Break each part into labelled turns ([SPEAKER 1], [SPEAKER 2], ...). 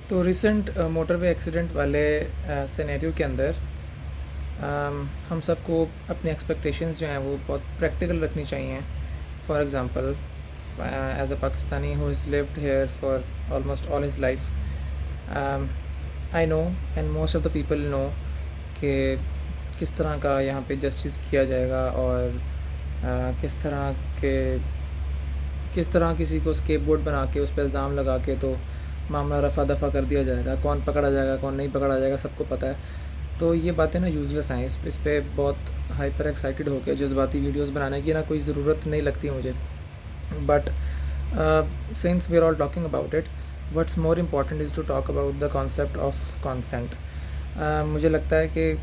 [SPEAKER 1] تو recent motor وے accident والے scenario کے اندر ہم سب کو اپنی ایکسپیکٹیشنز جو ہیں وہ بہت پریکٹیکل رکھنی چاہیے. For example, as a Pakistani who is lived here for almost all his life, I know and most of the people know کہ کس طرح کا یہاں پہ جسٹس کیا جائے گا, اور کس طرح کسی کو اسکیپ بورڈ بنا کے اس پہ الزام لگا کے تو معاملہ رفع دفع کر دیا جائے گا. کون پکڑا جائے گا, کون نہیں پکڑا جائے گا, سب کو پتہ ہے. تو یہ باتیں نا یوزلیس ہیں. اس پہ بہت ہائپر ایکسائٹیڈ ہو کے جذباتی ویڈیوز بنانے کی نا کوئی ضرورت نہیں لگتی مجھے. But since we are all talking about it, what's more important is to talk about the concept of consent. مجھے لگتا ہے کہ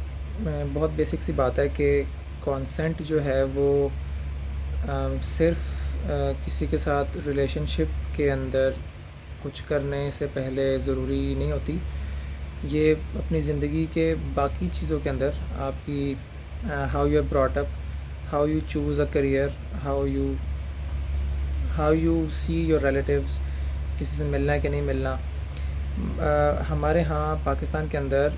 [SPEAKER 1] بہت بیسک سی بات ہے کہ کانسینٹ جو ہے وہ صرف کسی کے ساتھ ریلیشن شپ کے اندر کچھ کرنے سے پہلے ضروری نہیں ہوتی. یہ اپنی زندگی کے باقی چیزوں کے اندر آپ کی how you are brought up, how you choose a career, how you see your relatives, کسی سے ملنا ہے کہ نہیں ملنا. ہمارے ہاں پاکستان کے اندر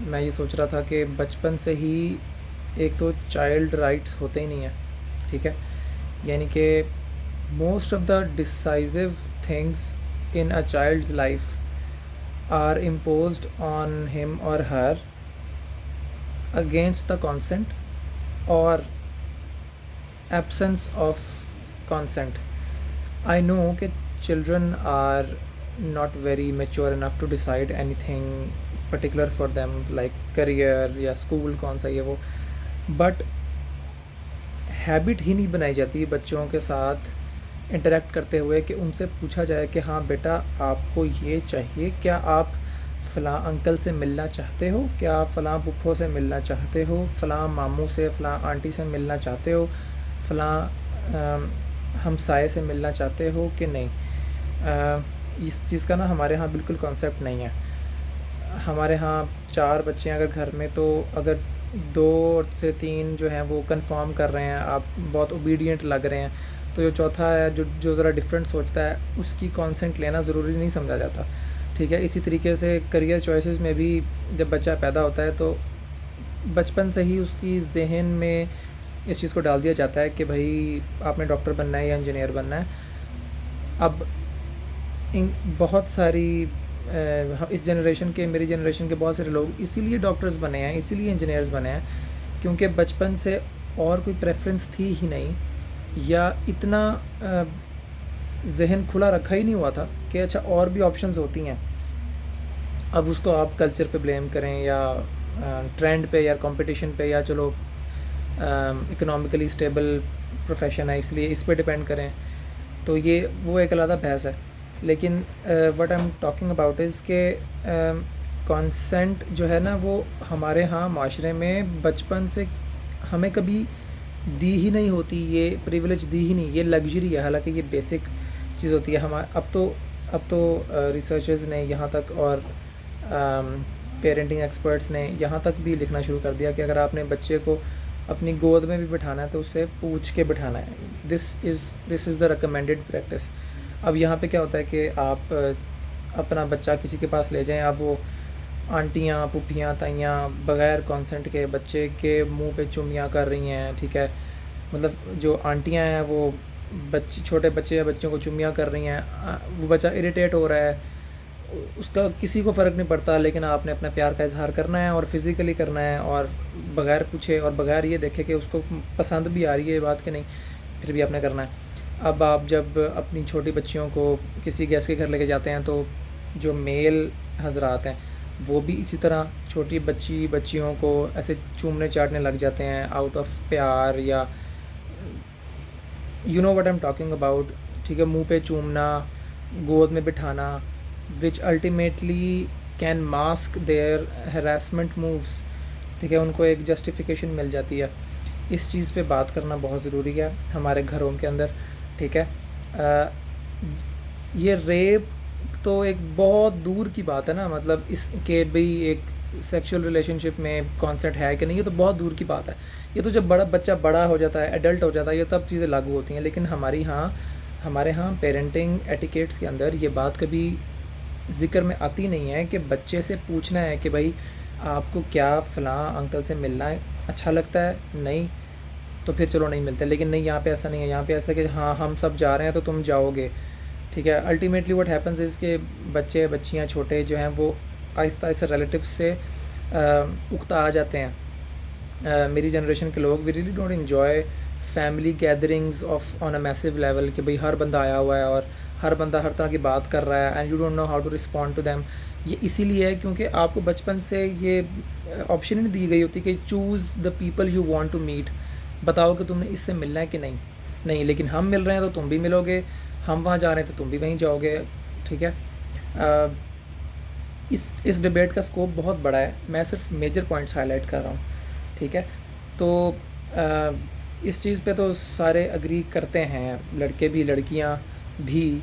[SPEAKER 1] میں یہ سوچ رہا تھا کہ بچپن سے ہی ایک تو چائلڈ رائٹس ہوتے ہی نہیں ہیں, ٹھیک ہے. یعنی کہ most of the decisive things in a child's life are imposed on him or her against the consent or absence of consent. I know that children are not very mature enough to decide anything particular for them like career یا school کون سا یہ وہ, but habit ہی نہیں بنائی جاتی بچوں کے ساتھ انٹریکٹ کرتے ہوئے کہ ان سے پوچھا جائے کہ ہاں بیٹا آپ کو یہ چاہیے, کیا آپ فلاں انکل سے ملنا چاہتے ہو, کیا آپ فلاں پھپھو سے ملنا چاہتے ہو, فلاں ماموں سے فلاں آنٹی سے ملنا چاہتے ہو, فلاں ہمسائے سے ملنا چاہتے ہو کہ نہیں. اس چیز کا نا ہمارے ہاں بالکل کانسیپٹ نہیں ہے. ہمارے ہاں 4 بچے ہیں اگر گھر میں, تو اگر 2 سے 3 جو ہیں وہ کنفارم کر رہے ہیں, آپ بہت اوبیڈینٹ لگ رہے ہیں, تو جو چوتھا ہے جو ذرا ڈفرینٹ سوچتا ہے اس کی کانسنٹ لینا ضروری نہیں سمجھا جاتا, ٹھیک ہے. اسی طریقے سے کریئر چوائسیز میں بھی جب بچہ پیدا ہوتا ہے تو بچپن سے ہی اس کی ذہن میں اس چیز کو ڈال دیا جاتا ہے کہ بھائی آپ نے ڈاکٹر بننا ہے یا انجینئر بننا ہے. اب بہت ساری اس جنریشن کے, میری جنریشن کے بہت سارے لوگ اسی لیے ڈاکٹرز بنے ہیں, اسی لیے انجینئرز بنے ہیں کیونکہ بچپن سے اور کوئی پریفرنس تھی ہی نہیں, یا اتنا ذہن کھلا رکھا ہی نہیں ہوا تھا کہ اچھا اور بھی آپشنز ہوتی ہیں. اب اس کو آپ کلچر پہ بلیم کریں یا ٹرینڈ پہ یا کمپٹیشن پہ, یا چلو اکنامکلی اسٹیبل پروفیشن ہے اس لیے اس پہ ڈپینڈ کریں, تو یہ وہ ایک علیحدہ بحث ہے. لیکن what I am talking about is کہ کانسینٹ جو ہے نا وہ ہمارے ہاں معاشرے میں بچپن سے ہمیں کبھی دی ہی نہیں ہوتی, یہ پریویلیج دی ہی نہیں, یہ لگژری ہے, حالانکہ یہ بیسک چیز ہوتی ہے. اب تو ریسرچرز نے یہاں تک اور پیرنٹنگ ایکسپرٹس نے یہاں تک بھی لکھنا شروع کر دیا کہ اگر آپ نے بچے کو اپنی گود میں بھی بٹھانا ہے تو اسے پوچھ کے بٹھانا ہے. دس از دا ریکمینڈیڈ پریکٹس. اب یہاں پہ کیا ہوتا ہے کہ آپ اپنا بچہ کسی کے پاس لے جائیں, اب وہ آنٹیاں پھوپھیاں تائیاں بغیر کانسنٹ کے بچے کے منہ پہ چمیاں کر رہی ہیں, ٹھیک ہے. مطلب جو آنٹیاں ہیں وہ چھوٹے بچے یا بچوں کو چمیاں کر رہی ہیں, وہ بچہ اریٹیٹ ہو رہا ہے, اس کا کسی کو فرق نہیں پڑتا, لیکن آپ نے اپنا پیار کا اظہار کرنا ہے اور فزیکلی کرنا ہے, اور بغیر پوچھے اور بغیر یہ دیکھے کہ اس کو پسند بھی آ رہی ہے یہ بات کہ نہیں, پھر بھی آپ نے کرنا ہے. اب آپ جب اپنی چھوٹی بچیوں کو کسی گیسٹ کے گھر لے کے جاتے ہیں تو جو میل حضرات ہیں وہ بھی اسی طرح چھوٹی بچیوں کو ایسے چومنے چاٹنے لگ جاتے ہیں آؤٹ آف پیار, یا you know what I am talking about, ٹھیک ہے. منہ پہ چومنا, گود میں بٹھانا, which ultimately can mask their harassment moves, ٹھیک ہے. ان کو ایک جسٹیفیکیشن مل جاتی ہے. اس چیز پہ بات کرنا بہت ضروری ہے ہمارے گھروں کے اندر, ٹھیک ہے. یہ ریپ تو ایک بہت دور کی بات ہے نا, مطلب اس کے بھئی ایک سیکشول ریلیشن شپ میں کانسیپٹ ہے کہ نہیں, یہ تو بہت دور کی بات ہے. یہ تو جب بچہ بڑا ہو جاتا ہے, ایڈلٹ ہو جاتا ہے, یہ تب چیزیں لاگو ہوتی ہیں. لیکن ہمارے ہاں پیرنٹنگ ایٹیکیٹس کے اندر یہ بات کبھی ذکر میں آتی نہیں ہے کہ بچے سے پوچھنا ہے کہ بھائی آپ کو کیا فلاں انکل سے ملنا ہے اچھا لگتا ہے، نہیں تو پھر چلو نہیں ملتے. لیکن نہیں، یہاں پہ ایسا نہیں ہے. یہاں پہ ایسا کہ ہاں ہم سب جا رہے ہیں تو تم جاؤ گے. ٹھیک ہے. الٹیمیٹلی واٹ ہیپنز از کہ بچے بچیاں چھوٹے جو ہیں وہ آہستہ آہستہ ریلیٹیو سے اکتا آ جاتے ہیں. میری جنریشن کے لوگ we really don't enjoy family gatherings of on a meso level کہ بھئی ہر بندہ آیا ہوا ہے اور ہر بندہ ہر طرح کی بات کر رہا ہے and you don't know how to respond to them. یہ اسی لیے ہے کیونکہ آپ کو بچپن سے یہ آپشن ہی نہیں دی گئی ہوتی کہ choose the people you want to meet. بتاؤ کہ تم نے اس سے ملنا ہے کہ نہیں. نہیں، لیکن ہم مل رہے ہیں تو تم بھی ملو گے، ہم وہاں جا رہے ہیں تو تم بھی وہیں جاؤ گے. ٹھیک ہے. اس ڈبیٹ کا اسکوپ بہت بڑا ہے، میں صرف میجر پوائنٹس ہائی لائٹ کر رہا ہوں. ٹھیک ہے. تو اس چیز پہ تو سارے اگری کرتے ہیں، لڑکے بھی لڑکیاں بھی،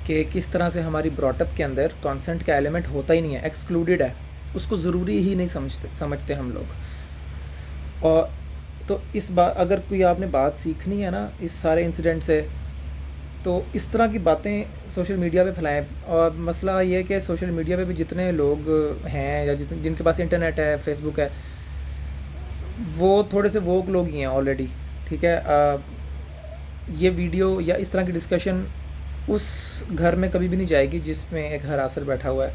[SPEAKER 1] کہ کس طرح سے ہماری براٹ اپ کے اندر کانسنٹ کا ایلیمنٹ ہوتا ہی نہیں ہے، ایکسکلوڈیڈ ہے، اس کو ضروری ہی نہیں سمجھتے ہم لوگ. اور تو اس بات اگر کوئی آپ نے بات سیکھنی ہے نا اس سارے انسیڈنٹ سے، تو اس طرح کی باتیں سوشل میڈیا پہ پھیلائیں. اور مسئلہ یہ ہے کہ سوشل میڈیا پہ بھی جتنے لوگ ہیں یا جن کے پاس انٹرنیٹ ہے، فیس بک ہے، وہ تھوڑے سے ووک لوگ ہی ہیں آلریڈی. ٹھیک ہے. یہ ویڈیو یا اس طرح کی ڈسکشن اس گھر میں کبھی بھی نہیں جائے گی جس میں ایک ہراسر بیٹھا ہوا ہے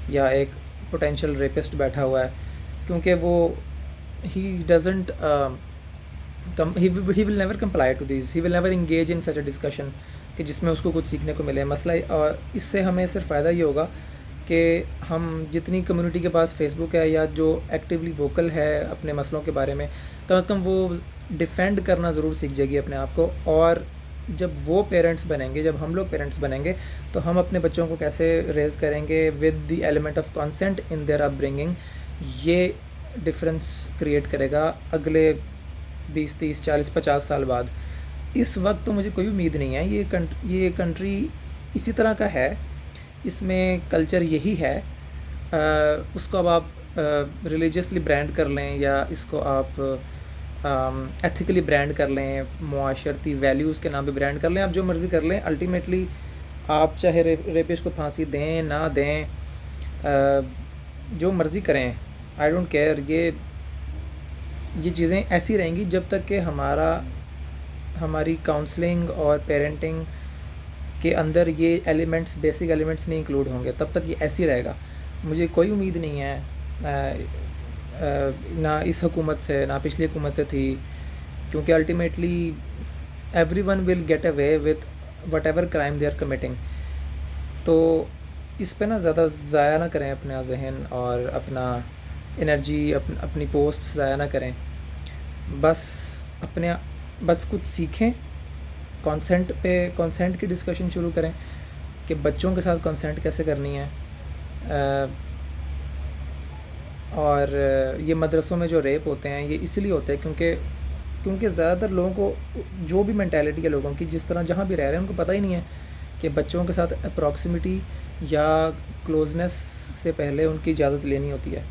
[SPEAKER 1] یا ایک پوٹینشیل ریپسٹ بیٹھا ہوا ہے، کیونکہ وہ he doesn't he will never comply to these, he will never engage in such a discussion کہ جس میں اس کو کچھ سیکھنے کو ملے. مسئلہ اس سے ہمیں صرف فائدہ یہ ہوگا کہ ہم جتنی کمیونٹی کے پاس فیس بک ہے یا جو ایکٹیولی ووکل ہے اپنے مسئلوں کے بارے میں، کم از کم وہ ڈیفینڈ کرنا ضرور سیکھ جائے گی اپنے آپ کو. اور جب وہ پیرنٹس بنیں گے، جب ہم لوگ پیرنٹس بنیں گے، تو ہم اپنے بچوں کو کیسے ریز کریں گے with the element of consent in their upbringing. یہ ڈفرینس کریٹ کرے گا اگلے 20 30 40 50 سال بعد. اس وقت تو مجھے کوئی امید نہیں ہے. یہ کنٹری اسی طرح کا ہے، اس میں کلچر یہی ہے. اس کو اب آپ ریلیجیسلی برانڈ کر لیں یا اس کو آپ ایتھیکلی برانڈ کر لیں، معاشرتی ویلیوز کے نام پہ برانڈ کر لیں، آپ جو مرضی کر لیں. الٹیمیٹلی آپ چاہے ریپسٹ کو پھانسی دیں نہ دیں، جو مرضی کریں، آئی ڈونٹ کیئر. یہ چیزیں ایسی رہیں گی جب تک کہ ہماری کاؤنسلنگ اور پیرنٹنگ کے اندر یہ ایلیمنٹس، بیسک ایلیمنٹس نہیں انکلوڈ ہوں گے، تب تک یہ ایسی رہے گا. مجھے کوئی امید نہیں ہے نہ اس حکومت سے نہ پچھلی حکومت سے تھی، کیونکہ ultimately every one will get away with whatever crime they are committing. تو اس پہ نا زیادہ ضائع نہ کریں اپنا ذہن اور اپنا انرجی، اپنی پوسٹ ضائع نہ کریں. بس کچھ سیکھیں. کانسنٹ کی ڈسکشن شروع کریں کہ بچوں کے ساتھ کانسنٹ کیسے کرنی ہے. اور یہ مدرسوں میں جو ریپ ہوتے ہیں یہ اس لیے ہوتے ہیں کیونکہ زیادہ تر لوگوں کو، جو بھی مینٹیلٹی ہے لوگوں کی، جس طرح جہاں بھی رہ رہے ہیں، ان کو پتہ ہی نہیں ہے کہ بچوں کے ساتھ اپروکسیمیٹی یا کلوزنس سے پہلے ان کی اجازت لینی ہوتی ہے.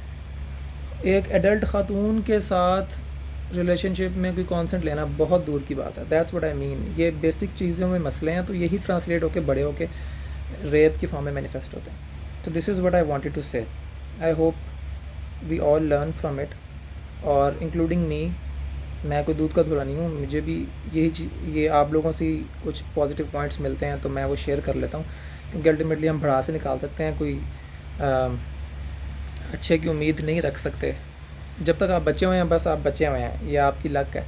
[SPEAKER 1] ایک ایڈلٹ خاتون کے ساتھ ریلیشن شپ میں کوئی کانسنٹ لینا بہت دور کی بات ہے. دیٹس واٹ آئی مین. یہ بیسک چیزوں میں مسئلے ہیں، تو یہی ٹرانسلیٹ ہو کے بڑے ہو کے ریپ کی فارم میں مینیفیسٹ ہوتے ہیں. تو this is what I wanted to say. I hope we all learn from it, اور انکلوڈنگ می. میں کوئی دودھ کا دھلا نہیں ہوں، مجھے بھی یہ آپ لوگوں سے کچھ پازیٹیو پوائنٹس ملتے ہیں تو میں وہ شیئر کر لیتا ہوں، کیونکہ الٹیمیٹلی ہم بڑھا سے نکال سکتے ہیں، کوئی اچھے کی امید نہیں رکھ سکتے. جب تک آپ بچے ہوئے ہیں بس آپ بچے ہوئے ہیں، یہ آپ کی لک ہے.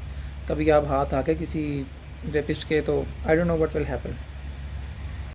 [SPEAKER 1] کبھی آپ ہاتھ آ کے کسی ریپسٹ کے، تو I don't know what will happen.